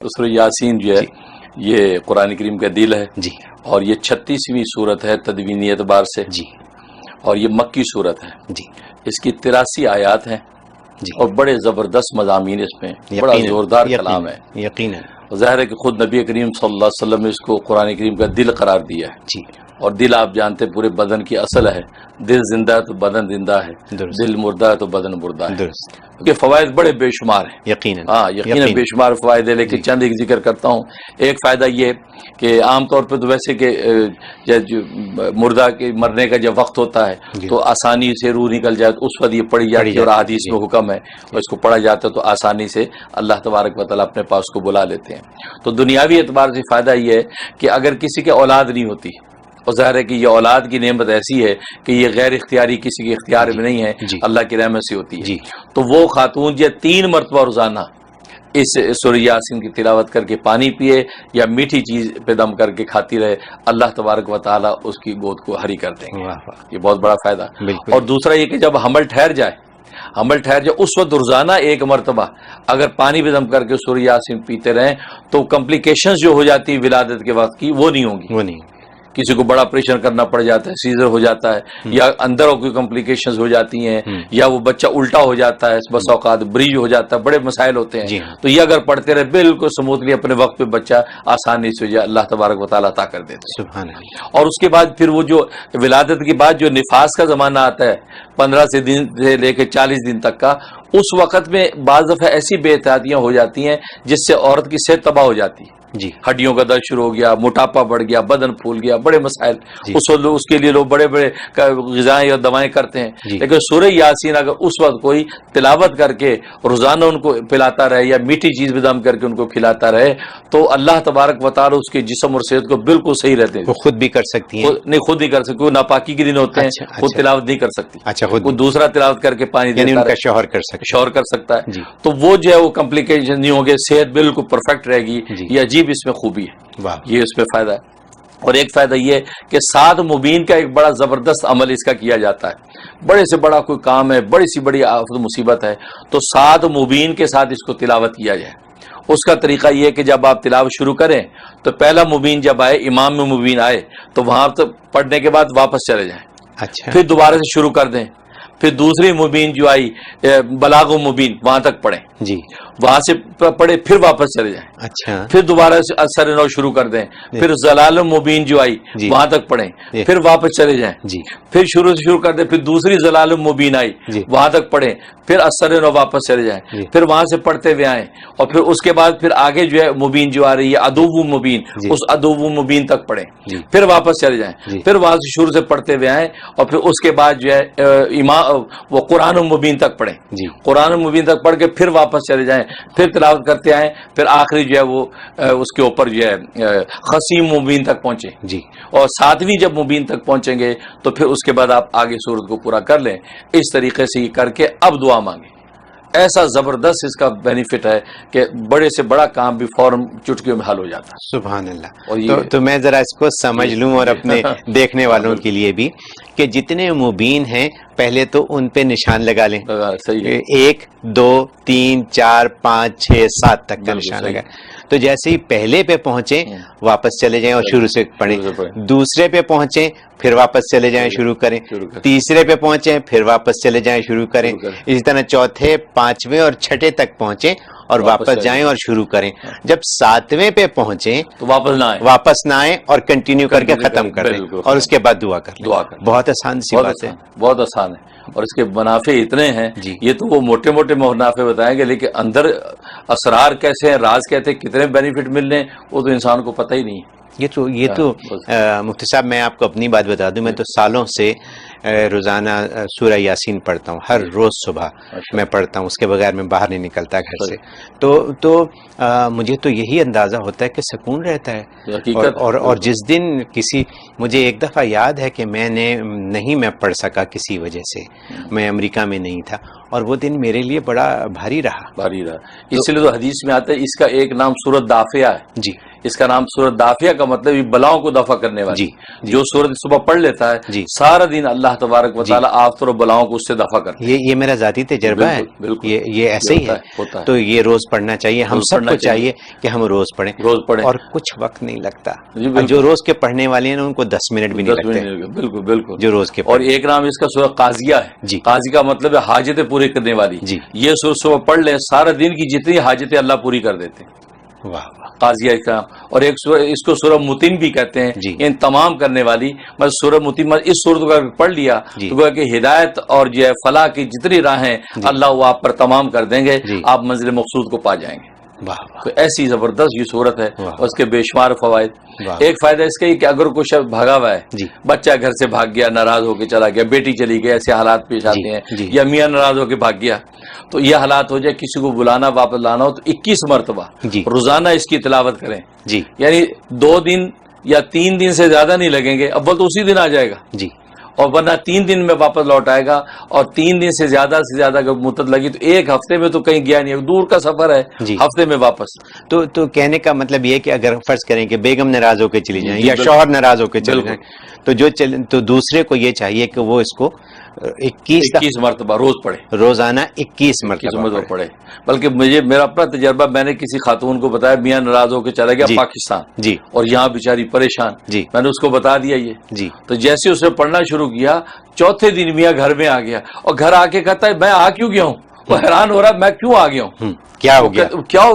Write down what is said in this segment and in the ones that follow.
سورہ یاسین جو ہے یہ قرآن کریم کا دل ہے جی، اور یہ 36ویں صورت ہے تدوینی اعتبار سے جی، اور یہ مکی صورت ہے جی، اس کی 83 آیات ہیں جی، اور بڑے زبردست مضامین اس میں، بڑا زوردار کلام ہے۔ یقیناً ظاہر ہے کہ خود نبی کریم صلی اللہ علیہ وسلم نے اس کو قرآن کریم کا دل قرار دیا ہے، جی، اور دل آپ جانتے پورے بدن کی اصل ہے، دل زندہ ہے تو بدن زندہ ہے، درست، دل مردہ ہے تو بدن مردہ ہے، درست، اس کے فوائد بڑے بے شمار ہیں۔ یقیناً، ہاں یقیناً بے شمار فوائد ہے، لیکن چند ایک ذکر کرتا ہوں۔ ایک فائدہ یہ کہ عام طور پہ تو ویسے کہ مردہ کے مرنے کا جب وقت ہوتا ہے تو آسانی سے روح نکل جائے تو اس وقت یہ پڑھی جاتی ہے، اور حدیث میں حکم ہے اور اس کو پڑھا جاتا ہے تو آسانی سے اللہ تبارک و تعالیٰ اپنے پاس کو بلا لیتے ہیں۔ تو دنیاوی اعتبار سے فائدہ یہ ہے کہ اگر کسی کے اولاد نہیں ہوتی، اور ظاہر ہے کہ یہ اولاد کی نعمت ایسی ہے کہ یہ غیر اختیاری کسی کے اختیار میں نہیں ہے، اللہ کی رحمت سے ہوتی ہے، تو وہ خاتون یہ 3 مرتبہ روزانہ اس سورہ یاسین کی تلاوت کر کے پانی پیے یا میٹھی چیز پہ دم کر کے کھاتی رہے، اللہ تبارک و تعالیٰ اس کی گود کو ہری کر دیں گے۔ یہ بہت بڑا فائدہ۔ اور دوسرا یہ کہ جب حمل ٹھہر جائے اس وقت روزانہ 1 مرتبہ اگر پانی پہ دم کر کے سورہ یاسین پیتے رہیں تو کمپلیکیشنز جو ہو جاتی ہیں ولادت کے وقت کی وہ نہیں ہوں گی۔ کسی کو بڑا آپریشن کرنا پڑ جاتا ہے، سیزر ہو جاتا ہے، یا اندر کوئی کمپلیکیشنز ہو جاتی ہیں، یا وہ بچہ الٹا ہو جاتا ہے، بس اوقات بریج ہو جاتا ہے، بڑے مسائل ہوتے ہیں، تو یہ اگر پڑھتے رہے بالکل سموتھلی اپنے وقت پہ بچہ آسانی سے اللہ تبارک و تعالیٰ عطا کر دیتے ہیں۔ اور اس کے بعد پھر وہ جو ولادت کے بعد جو نفاس کا زمانہ آتا ہے 15 دن سے لے کے 40 دن تک کا، اس وقت میں بعض دفعہ ایسی بے احتیاطیاں ہو جاتی ہیں جس سے عورت کی صحت تباہ ہو جاتی ہے، ہڈیوں کا درد شروع ہو گیا، موٹاپا بڑھ گیا، بدن پھول گیا، بڑے مسائل، اس کے لیے لوگ بڑے بڑے غذائیں یا دوائیں کرتے ہیں، لیکن سورہ یاسین اگر اس وقت کوئی تلاوت کر کے روزانہ ان کو پلاتا رہے یا میٹھی چیز بھی دم کر کے ان کو کھلاتا رہے تو اللہ تبارک و تعالیٰ اس کے جسم اور صحت کو بالکل صحیح رہتے ہیں۔ وہ خود بھی کر سکتی ہیں؟ نہیں، خود نہیں کر سکتی، وہ ناپاکی کے دن ہوتے ہیں، خود تلاوت نہیں کر ستی، وہ دوسرا تلاوت کر کے پانی دیتا ہے، شوہر کر سکتا ہے، تو وہ جو ہے وہ کمپلیکیشن نہیں ہوں گے، صحت بالکل پرفیکٹ رہے گی۔ یہ عجیب اس میں خوبی ہے، یہ اس میں فائدہ ہے۔ اور ایک فائدہ یہ کہ 7 مبین کا ایک بڑا زبردست عمل اس کا کیا جاتا ہے، بڑے سے بڑا کوئی کام ہے، بڑی سے بڑی آفت مصیبت ہے تو 7 مبین کے ساتھ اس کو تلاوت کیا جائے۔ اس کا طریقہ یہ ہے کہ جب آپ تلاوت شروع کریں تو پہلا مبین جب آئے، امام میں مبین آئے تو وہاں پڑھنے کے بعد واپس چلے جائیں، پھر دوبارہ سے شروع کر دیں، پھر دوسری مبین جو آئی بلاغ مبین وہاں تک پڑھیں، وہاں سے پڑھے پھر واپس چلے جائیں، پھر دوبارہ سے اثر نو شروع کر دیں، پھر زلال مبین جو آئی وہاں تک پڑھیں، پھر واپس چلے جائیں، پھر شروع کر دیں، پھر دوسری زلال مبین آئی وہاں تک پڑھیں، پھر اثر نو واپس چلے جائیں، پھر وہاں سے پڑھتے ہوئے آئیں، اور پھر اس کے بعد پھر آگے جو ہے مبین جو آ رہی ہے ادو مبین، اس ادو مبین تک پڑھیں، پھر واپس چلے جائیں، پھر وہاں سے شروع سے پڑھتے ہوئے آئیں، اور پھر اس کے بعد جو ہے وہ قرآن مبین تک پڑھیں، قرآن مبین تک پڑھ کے پھر واپس چلے جائیں، پھر تلاوت کرتے آئیں، پھر آخری جو ہے وہ اس کے اوپر جو ہے خصیم مبین تک پہنچیں، اور 7ویں جب مبین تک پہنچیں گے تو پھر اس کے بعد آپ آگے سورت کو پورا کر لیں۔ اس طریقے سے یہ کر کے اب دعا مانگیں۔ ایسا زبردست اس کا بینیفٹ ہے کہ بڑے سے بڑا کام بھی فوراً چٹکیوں میں حل ہو جاتا ہے۔ سبحان اللہ۔ تو میں ذرا اس کو سمجھ لوں اور اپنے دیکھنے والوں کے لیے بھی کہ جتنے مبین ہیں پہلے تو ان پہ نشان لگا لیں، 1 2 3 4 5 6 7 تک کا نشان لگا، تو جیسے ہی پہلے پہ پہنچیں واپس چلے جائیں اور شروع سے پڑھیں، دوسرے پہ پہنچیں پھر واپس چلے جائیں شروع کریں، تیسرے پہ پہنچیں پھر واپس چلے جائیں شروع کریں، اسی طرح چوتھے 5ویں اور 6ٹھے تک پہنچیں اور واپس جائیں اور شروع کریں۔ جب 7ویں پہ پہنچیں تو واپس نہ آئیں اور کنٹینیو کر کے ختم کر دیں، اور اس کے بعد دعا کر لیں۔ بہت آسان سی بات ہے، بہت آسان ہے، اور اس کے منافع اتنے ہیں، یہ تو وہ موٹے موٹے منافع بتائیں گے، لیکن اندر اسرار کیسے ہیں، راز کہتے ہیں، کتنے بینیفٹ مل رہے ہیں وہ تو انسان کو پتہ ہی نہیں ہے۔ یہ تو مفتی صاحب میں آپ کو اپنی بات بتا دوں، میں تو سالوں سے روزانہ سورہ یاسین پڑھتا ہوں، ہر روز صبح میں پڑھتا ہوں، اس کے بغیر میں باہر نہیں نکلتا گھر سے، تو مجھے تو یہی اندازہ ہوتا ہے کہ سکون رہتا ہے، اور جس دن مجھے ایک دفعہ یاد ہے کہ میں پڑھ سکا کسی وجہ سے، میں امریکہ میں نہیں تھا، اور وہ دن میرے لیے بڑا بھاری رہا۔ اس لیے تو حدیث میں آتا ہے اس کا ایک نام سورۃ دافعہ ہے، اس کا نام سورۃ دافیہ کا مطلب یہ بلاؤں کو دفع کرنے والی. جو سورت صبح پڑھ لیتا ہے سارا دن اللہ تبارک و تعالیٰ آفت اور بلاؤں کو اس سے دفع کرتا ہے. یہ میرا ذاتی تجربہ ہے, یہ ایسے ہی ہے. تو یہ روز پڑھنا چاہیے, ہم سب کو چاہیے کہ ہم روز پڑھیں. اور کچھ وقت نہیں لگتا, جو روز کے پڑھنے والے ہیں ان کو 10 منٹ بھی نہیں لگتے. بالکل بالکل, جو روز کے. اور ایک نام اس کا سورۃ قاضیہ ہے. قاضی کا مطلب ہے حاجتیں پورے کرنے والی. یہ سورت صبح پڑھ لیں سارا دن کی جتنی حاجتیں اللہ پوری کر دیتے ہیں. قاضیہ کا. اور ایک اس کو سورہ متم بھی کہتے ہیں, ان تمام کرنے والی. مطلب سورہ متم اس سورت کو اگر پڑھ لیا تو گویا کہ ہدایت اور جو ہے فلاح کی جتنی راہیں اللہ وہ آپ پر تمام کر دیں گے, آپ منزل مقصود کو پا جائیں گے. تو ایسی زبردست یہ صورت ہے, اس کے بے شمار فوائد. ایک فائدہ اس کا ہی کہ اگر کوئی شخص بھاگا ہوا ہے, بچہ گھر سے بھاگ گیا, ناراض ہو کے چلا گیا, بیٹی چلی گئی, ایسے حالات پیش آتے ہیں, یا میاں ناراض ہو کے بھاگ گیا, تو یہ حالات ہو جائے کسی کو بلانا واپس لانا ہو تو 21 مرتبہ روزانہ اس کی تلاوت کریں. یعنی 2 دن یا 3 دن سے زیادہ نہیں لگیں گے, اول تو اسی دن آ جائے گا, اور ورنہ 3 دن میں واپس لوٹ آئے گا. اور 3 دن سے زیادہ اگر مدت لگی تو 1 ہفتے میں تو کہیں گیا نہیں, دور کا سفر ہے, ہفتے میں واپس. تو کہنے کا مطلب یہ کہ اگر فرض کریں کہ بیگم ناراض ہو کے چلی جائیں یا شوہر ناراض ہو کے چلے جائیں, تو دوسرے کو یہ چاہیے کہ وہ اس کو 21 مرتبہ روز پڑھے, روزانہ 21 مرتبہ پڑھے. بلکہ میرا اپنا تجربہ, میں نے کسی خاتون کو بتایا, میاں ناراض ہو کے چلا گیا پاکستان, اور یہاں بیچاری پریشان, میں نے اس کو بتا دیا یہ. تو جیسے اس نے پڑھنا شروع کیا, چوتھے دن میاں گھر میں آ گیا, اور گھر آ کے کہتا ہے میں آ کیوں گیا ہوں. وہ حیران ہو رہا میں کیوں آ گیا ہوں, کیا ہو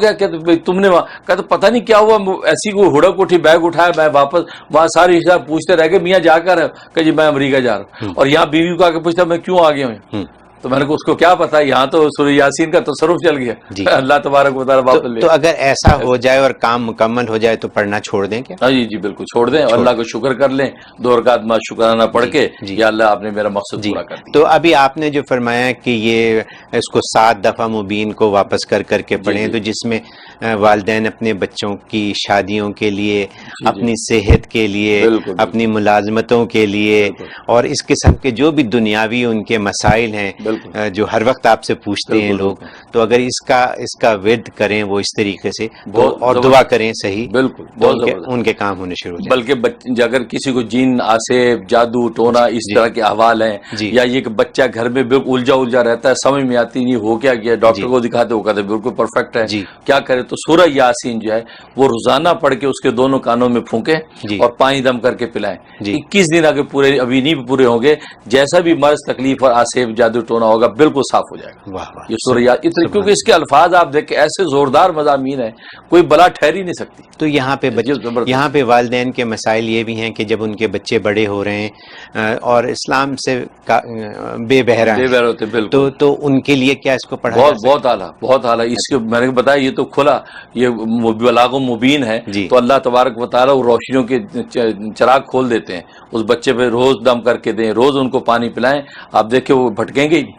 گیا, کہ تم نے کہتا پتہ نہیں کیا ہوا, ایسی کوئی ہڑک اٹھی, بیگ اٹھایا, میں واپس وہاں ساری حساب پوچھتے رہ گئے میاں جا کر کہ جی میں امریکہ جا رہا ہوں. اور یہاں بیوی کو آ کے پوچھتا میں کیوں آ گیا ہوں, تو میں نے کہا اس کو کیا پتا, یہاں تو سورہ یاسین کا تصرف چل گیا. اللہ تبارک و تعالیٰ واپس لے. تو اگر ایسا ہو جائے اور کام مکمل ہو جائے تو پڑھنا چھوڑ دیں کیا؟ جی بالکل چھوڑ دیں, اور اللہ کو شکر کر لیں, 2 رکعت شکرانہ پڑھ کے, یا اللہ آپ نے میرا مقصد پورا کر دیا. تو ابھی آپ نے جو فرمایا کہ یہ اس کو 7 دفعہ مبین کو واپس کر کے پڑھیں, تو جس میں والدین اپنے بچوں کی شادیوں کے لیے, اپنی صحت کے لیے, اپنی ملازمتوں کے لیے, اور اس قسم کے جو بھی دنیاوی ان کے مسائل ہیں جو ہر وقت آپ سے پوچھتے ہیں لوگ, تو اگر اس کا ورد کریں وہ اس طریقے سے, اور دعا کریں صحیح, بالکل ان کے کام ہونے شروع ہو جائیں. بلکہ اگر کسی کو جن, آسیب, جادو ٹونا اس طرح کے احوال ہیں, یا یہ کہ بچہ گھر میں بالکل الجھا رہتا ہے, سمجھ میں آتی نہیں ہو کیا گیا, ڈاکٹر کو دکھاتے, وہ کہتے بالکل پرفیکٹ ہے, کیا کرے, تو سورہ یاسین جو ہے وہ روزانہ پڑھ کے اس کے دونوں کانوں میں پھونکیں اور پانی دم کر کے پلائیں. 21 دن اگر پورے ابھی نہیں پورے ہوں گے, جیسا بھی مرض, تکلیف اور آسیب, جادو ٹونا ہوگا بالکل صاف ہو جائے گا. یہ سورہ یاسین, کیونکہ اس کے الفاظ آپ دیکھیں ایسے زوردار مضامین ہیں, کوئی بلا ٹھہر ہی نہیں سکتی. تو یہاں پہ والدین کے مسائل یہ بھی ہیں کہ جب ان کے بچے بڑے ہو رہے ہیں اور اسلام سے بے بہرا ہیں, تو ان کے لیے کیا اس کو پڑھا بہت اعلیٰ. اس کے میں نے بتایا یہ تو کھلا, یہ بلاغ مبین ہے, تو اللہ تبارک و تعالیٰ وہ روشنیوں کے چراغ کھول دیتے ہیں, اس بچے پہ روز دم کر کے دیں, روز ان کو پانی پلائیں, آپ دیکھیں وہ بھٹکیں گے ہی.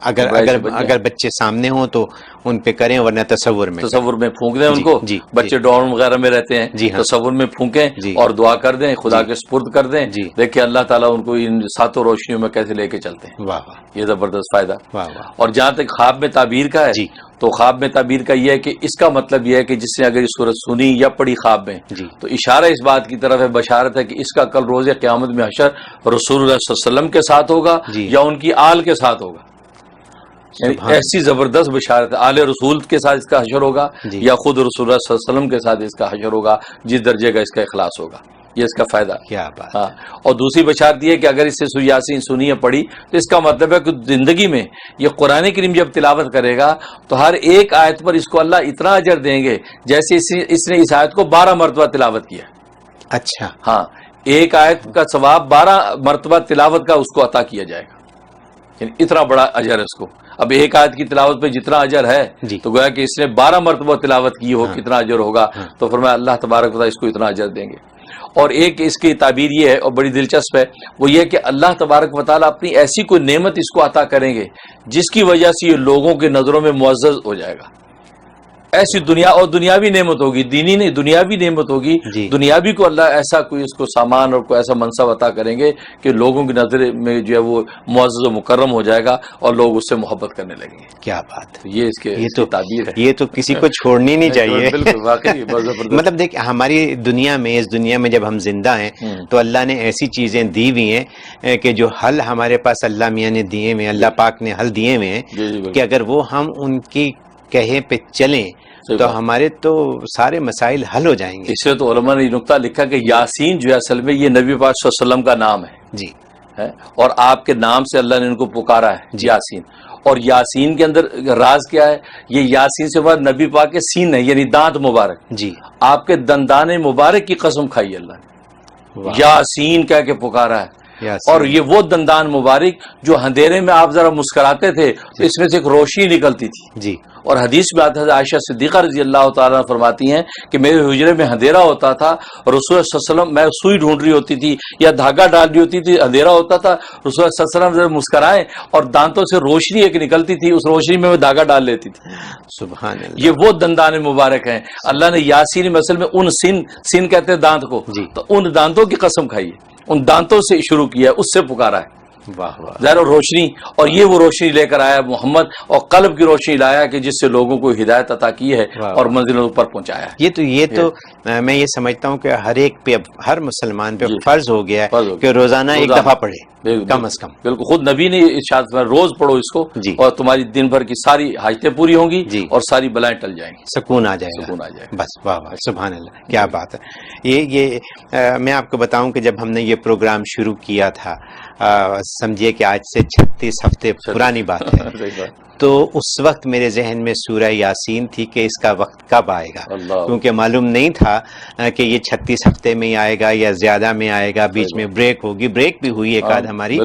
اگر بچے سامنے ہوں تو ان پہ کریں, ورنہ تصور میں پھونک دیں ان کو. بچے ڈورم وغیرہ میں رہتے ہیں, تصور میں پھونکیں اور دعا کر دیں, خدا کے سپرد کر دیں. دیکھیں اللہ تعالیٰ ان کو ان 7 روشنیوں میں کیسے لے کے چلتے ہیں. یہ زبردست فائدہ. اور جہاں تک خواب میں تعبیر کا ہے, تو خواب میں تعبیر کا یہ ہے کہ اس کا مطلب یہ ہے کہ جس نے اگر اس صورت سنی یا پڑھی خواب میں, تو اشارہ اس بات کی طرف ہے, بشارت ہے کہ اس کا کل روز قیامت میں حشر رسول اللہ صلی اللہ علیہ وسلم کے ساتھ ہوگا یا ان کی آل کے ساتھ ہوگا. یعنی ایسی زبردست بشارت ہے, آل رسول کے ساتھ اس کا حشر ہوگا یا خود رسول اللہ صلی اللہ علیہ وسلم کے ساتھ اس کا حشر ہوگا, جس درجے کا اس کا اخلاص ہوگا. یہ اس کا فائدہ. کیا بات. اور دوسری بشارت یہ ہے کہ اگر اس سے سورہ یاسین سنی ہے پڑھی, تو اس کا مطلب ہے کہ زندگی میں یہ قرآن کریم جب تلاوت کرے گا تو ہر ایک آیت پر اس کو اللہ اتنا اجر دیں گے جیسے اس نے اس آیت کو 12 مرتبہ تلاوت کیا. اچھا. ہاں, ایک آیت کا ثواب 12 مرتبہ تلاوت کا اس کو عطا کیا جائے گا. یعنی اتنا بڑا اجر ہے اس کو. اب ایک آیت کی تلاوت پہ جتنا اجر ہے, تو گویا کہ اس نے 12 مرتبہ تلاوت کی ہو, کتنا اجر ہوگا. تو فرمایا اللہ تبارک و تعالیٰ اس کو اتنا اجر دیں گے. اور ایک اس کی تعبیر یہ ہے, اور بڑی دلچسپ ہے, وہ یہ کہ اللہ تبارک و تعالیٰ اپنی ایسی کوئی نعمت اس کو عطا کریں گے جس کی وجہ سے یہ لوگوں کی نظروں میں معزز ہو جائے گا. ایسی دنیا اور دنیاوی نعمت ہوگی، دینی نہیں دنیاوی نعمت ہوگی. دنیاوی کو اللہ ایسا کوئی اس کو سامان اور کوئی ایسا منصب عطا کریں گے کہ لوگوں کی نظر میں جو ہے وہ معزز و مکرم ہو جائے گا اور لوگ اس سے محبت کرنے لگیں گے. کیا بات ہے، یہ اس کی تعبیر ہے. یہ تو کسی کو چھوڑنی نہیں چاہیے. بالکل واقعی بہت زبردست. مطلب دیکھ ہماری دنیا میں، اس دنیا میں جب ہم زندہ ہیں تو اللہ نے ایسی چیزیں دی ہوئی ہیں کہ جو حل ہمارے پاس اللہ میاں نے دیے ہوئے ہیں، اللہ پاک نے حل دیے ہوئے ہیں کہ اگر وہ ہم ان کی کہے پہ چلیں تو ہمارے تو سارے مسائل حل ہو جائیں گے. اس سے تو علماء نے یہ نقطہ لکھا کہ یاسین جو ہے اصل میں یہ نبی پاک صلی اللہ علیہ وسلم کا نام ہے. جی. اور آپ کے نام سے اللہ نے ان کو پکارا ہے یاسین. اور یاسین کے اندر راز کیا ہے؟ یہ یاسین سے بعد نبی پاک کے سین ہے، یعنی دانت مبارک. جی. آپ کے دندان مبارک کی قسم کھائی اللہ نے، یاسین کہہ کے پکارا ہے. اور یہ وہ دندان مبارک جو اندھیرے میں آپ ذرا مسکراتے تھے تو اس میں سے ایک روشنی نکلتی تھی. جی. اور حدیث میں آتا ہے، عائشہ صدیقہ رضی اللہ تعالیٰ فرماتی ہیں کہ میرے حجرے میں اندھیرا ہوتا تھا، رسول صلی اللہ علیہ وسلم، میں سوئی ڈھونڈ رہی ہوتی تھی یا دھاگا ڈال رہی ہوتی تھی، اندھیرا ہوتا تھا، رسول صلی اللہ علیہ وسلم مسکرائیں اور دانتوں سے روشنی ایک نکلتی تھی، اس روشنی میں دھاگا ڈال لیتی تھی. سبحان اللہ. یہ وہ دندان مبارک ہیں. اللہ نے یاسین مثل میں ان سن کہتے ہیں دانت کو، تو ان دانتوں کی قسم کھائی ہے، ان دانتوں سے شروع کیا ہے، اس سے پکارا ہے. واہ واہ. ظاہر روشنی، اور یہ وہ روشنی لے کر آیا محمد، اور قلب کی روشنی لایا کہ جس سے لوگوں کو ہدایت عطا کی ہے اور منزلوں پر پہنچایا ہے. یہ تو میں یہ سمجھتا ہوں کہ ہر ایک پہ، ہر مسلمان پہ فرض ہو گیا ہے کہ روزانہ ایک دفعہ پڑھے کم از کم. بالکل، خود نبی نے ارشاد فرمایا روز پڑھو اس کو اور تمہاری دن بھر کی ساری حاجتیں پوری ہوں گی اور ساری بلائیں ٹل جائیں گی، سکون آ جائے گا. بس واہ واہ سبحان اللہ، کیا بات ہے. یہ میں آپ کو بتاؤں کہ جب ہم نے یہ پروگرام شروع کیا تھا، سمجھیے کہ آج سے 36 ہفتے پرانی بات ہے، تو اس وقت میرے ذہن میں سورہ یاسین تھی کہ اس کا وقت کب آئے گا، کیونکہ معلوم نہیں تھا کہ یہ 36 ہفتے میں آئے گا یا زیادہ میں آئے گا. بیچ میں بریک ہوگی، بریک بھی ہوئی ایک آدھ ہماری،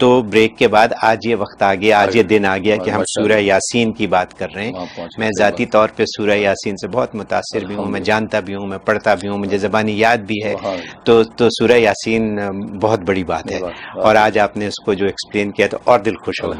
تو بریک کے بعد آج یہ وقت آ گیا، آج یہ دن آ گیا کہ ہم سورہ یاسین کی بات کر رہے ہیں. میں ذاتی طور پہ سورہ یاسین سے بہت متاثر بھی ہوں، میں جانتا بھی ہوں، میں پڑھتا بھی ہوں، مجھے زبانی یاد بھی ہے. تو سورہ یاسین بہت بڑی بات ہے، اور آج آپ نے اس کو جو ایکسپلین کیا تو اور دل خوش ہو گیا.